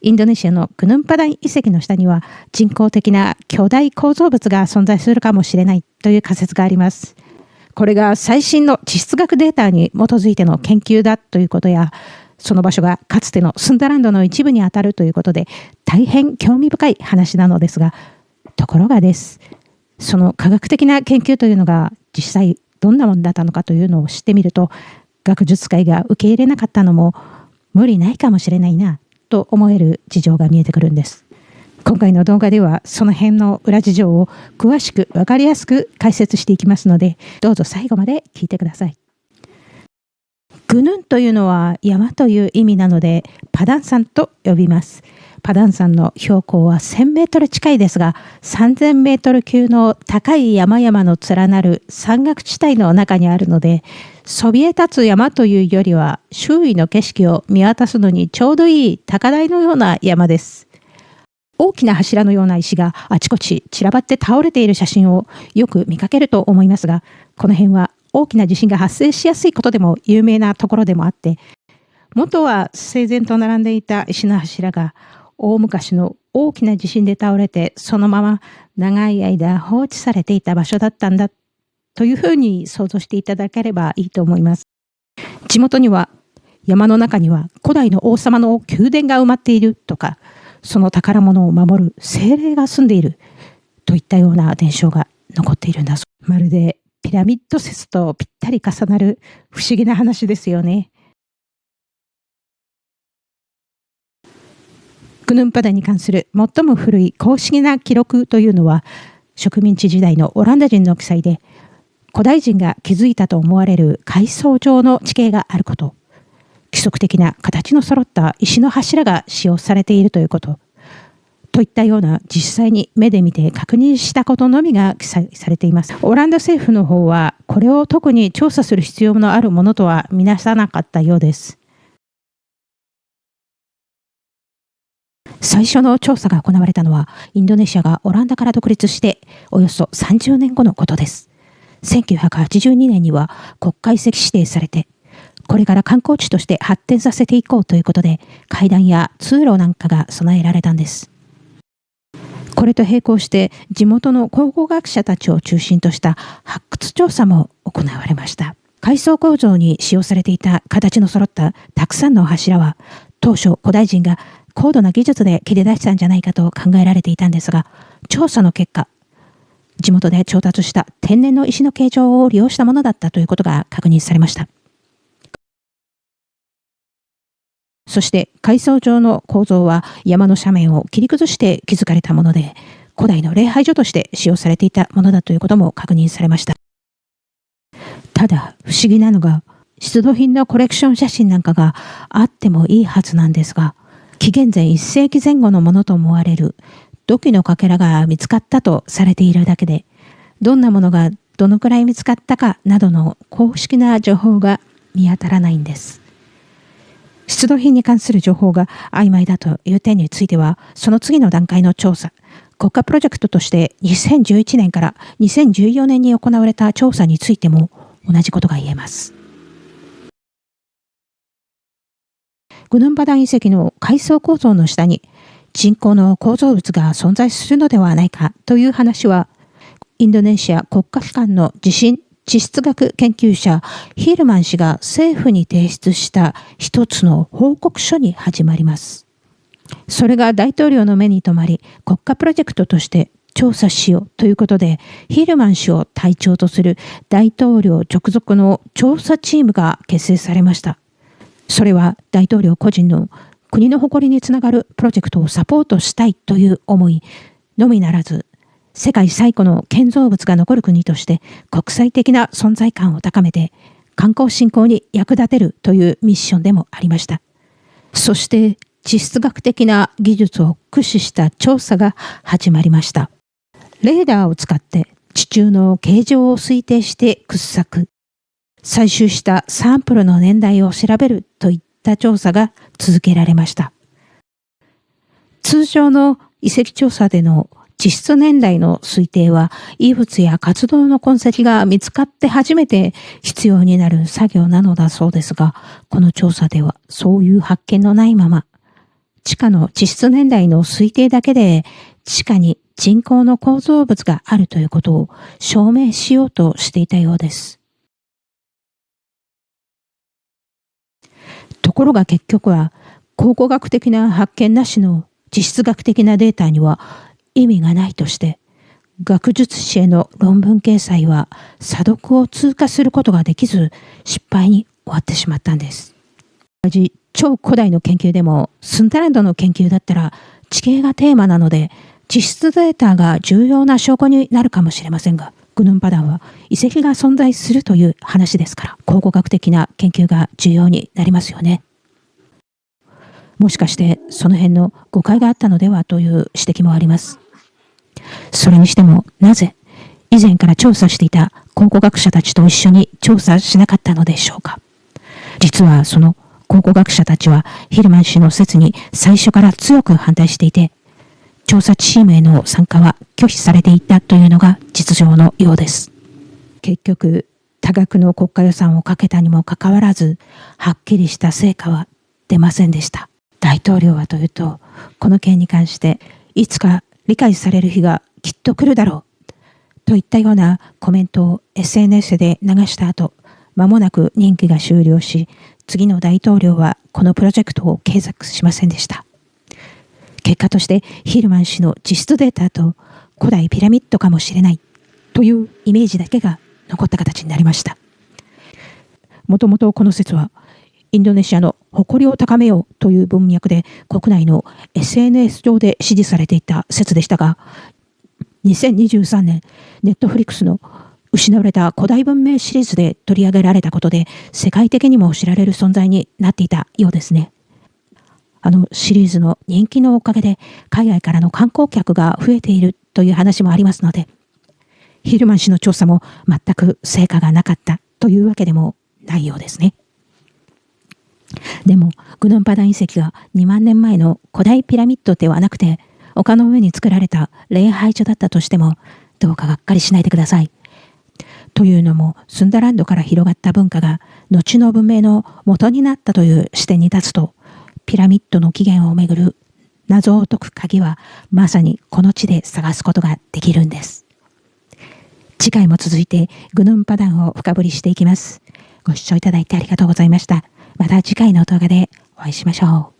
インドネシアのグヌンパダン遺跡の下には人工的な巨大構造物が存在するかもしれないという仮説があります。これが最新の地質学データに基づいての研究だということや、その場所がかつてのスンダランドの一部にあたるということで大変興味深い話なのですが、ところがです。その科学的な研究というのが実際どんなものだったのかというのを知ってみると、学術界が受け入れなかったのも無理ないかもしれないなと思える事情が見えてくるんです。今回の動画ではその辺の裏事情を詳しく分かりやすく解説していきますので、どうぞ最後まで聞いてください。グヌンというのは山という意味なのでパダン山と呼びます。パダン山の標高は1000メートル近いですが、3000メートル級の高い山々の連なる山岳地帯の中にあるので、そびえ立つ山というよりは周囲の景色を見渡すのにちょうどいい高台のような山です。大きな柱のような石があちこち散らばって倒れている写真をよく見かけると思いますが、この辺は大きな地震が発生しやすいことでも有名なところでもあって、元は整然と並んでいた石の柱が大昔の大きな地震で倒れて、そのまま長い間放置されていた場所だったんだというふうに想像していただければいいと思います。地元には山の中には古代の王様の宮殿が埋まっているとか、その宝物を守る精霊が住んでいるといったような伝承が残っているんだそう。まるでピラミッド説とぴったり重なる不思議な話ですよね。グヌンパダンに関する最も古い公式な記録というのは、植民地時代のオランダ人の記載で、古代人が築いたと思われる階層状の地形があること、規則的な形の揃った石の柱が使用されているということ、といったような実際に目で見て確認したことのみが記載されています。オランダ政府の方はこれを特に調査する必要のあるものとは見なさなかったようです。最初の調査が行われたのはインドネシアがオランダから独立しておよそ30年後のことです。1982年には国家遺跡指定されて、これから観光地として発展させていこうということで階段や通路なんかが備えられたんです。これと並行して地元の考古学者たちを中心とした発掘調査も行われました。階層構造に使用されていた形の揃ったたくさんの柱は、当初古代人が高度な技術で切り出したんじゃないかと考えられていたんですが、調査の結果、地元で調達した天然の石の形状を利用したものだったということが確認されました。そして階層状の構造は山の斜面を切り崩して築かれたもので、古代の礼拝所として使用されていたものだということも確認されました。ただ不思議なのが、出土品のコレクション写真なんかがあってもいいはずなんですが、紀元前1世紀前後のものと思われる土器のかけらが見つかったとされているだけで、どんなものがどのくらい見つかったかなどの公式な情報が見当たらないんです。出土品に関する情報が曖昧だという点については、その次の段階の調査、国家プロジェクトとして2011年から2014年に行われた調査についても同じことが言えます。グヌンパダン遺跡の階層構造の下に人工の構造物が存在するのではないかという話は、インドネシア国家機関の地震地質学研究者ヒールマン氏が政府に提出した一つの報告書に始まります。それが大統領の目に留まり、国家プロジェクトとして調査しようということで、ヒールマン氏を隊長とする大統領直属の調査チームが結成されました。それは大統領個人の国の誇りにつながるプロジェクトをサポートしたいという思いのみならず、世界最古の建造物が残る国として国際的な存在感を高めて観光振興に役立てるというミッションでもありました。そして地質学的な技術を駆使した調査が始まりました。レーダーを使って地中の形状を推定して掘削、採集したサンプルの年代を調べるといった調査が続けられました。通常の遺跡調査での地質年代の推定は遺物や活動の痕跡が見つかって初めて必要になる作業なのだそうですが、この調査ではそういう発見のないまま地下の地質年代の推定だけで地下に人工の構造物があるということを証明しようとしていたようです。ところが結局は考古学的な発見なしの地質学的なデータには意味がないとして学術誌への論文掲載は査読を通過することができず失敗に終わってしまったんです。同じ超古代の研究でもスンダランドの研究だったら地形がテーマなので地質データが重要な証拠になるかもしれませんが、グヌンパダンは遺跡が存在するという話ですから考古学的な研究が重要になりますよね。もしかしてその辺の誤解があったのではという指摘もあります。それにしてもなぜ以前から調査していた考古学者たちと一緒に調査しなかったのでしょうか。実はその考古学者たちはヒルマン氏の説に最初から強く反対していて、調査チームへの参加は拒否されていたというのが実情のようです。結局多額の国家予算をかけたにもかかわらずはっきりした成果は出ませんでした。大統領はというとこの件に関していつか理解される日がきっと来るだろうといったようなコメントを SNS で流した後、間もなく任期が終了し、次の大統領はこのプロジェクトを継続しませんでした。結果としてヒルマン氏の地質データと古代ピラミッドかもしれないというイメージだけが残った形になりました。もともとこの説はインドネシアの誇りを高めようという文脈で国内の SNS 上で支持されていた説でしたが、2023年ネットフリックスの失われた古代文明シリーズで取り上げられたことで世界的にも知られる存在になっていたようですね。あのシリーズの人気のおかげで海外からの観光客が増えているという話もありますので、ヒルマン氏の調査も全く成果がなかったというわけでもないようですね。でもグヌンパダン遺跡が2万年前の古代ピラミッドではなくて丘の上に作られた礼拝所だったとしてもどうかがっかりしないでください。というのもスンダランドから広がった文化が後の文明の元になったという視点に立つと、ピラミッドの起源をめぐる謎を解く鍵はまさにこの地で探すことができるんです。次回も続いてグヌンパダンを深掘りしていきます。ご視聴いただいてありがとうございました。また次回の動画でお会いしましょう。